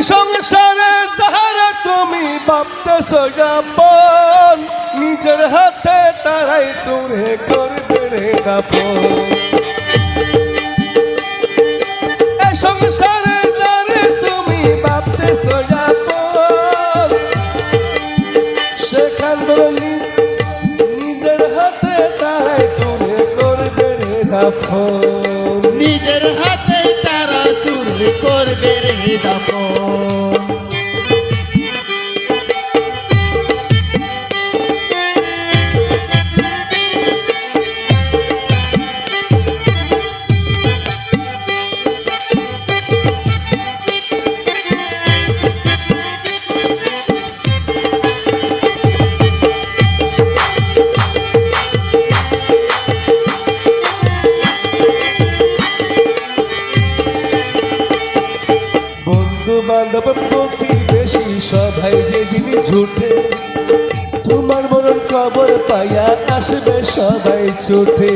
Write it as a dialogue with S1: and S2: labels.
S1: সংসারে যাহারা তুমি ভাবতেছো আপন, নিজের হাতে তারাই তোরে করবে রে দাফন। এই সংসারে যারে তুমি ভাবতেছো আপন, সেখান ধরে নিজের হাতে তারাই তোরে করবে রে দাফন।
S2: নিজের হাতে তারা তোরে করবে রে দাফন।
S1: বান্ধব প্রতিবেশী সবাই যেদিন ছুটে, তোমার মরণ খবর পাইয়া আসবে সবাই ছুটে।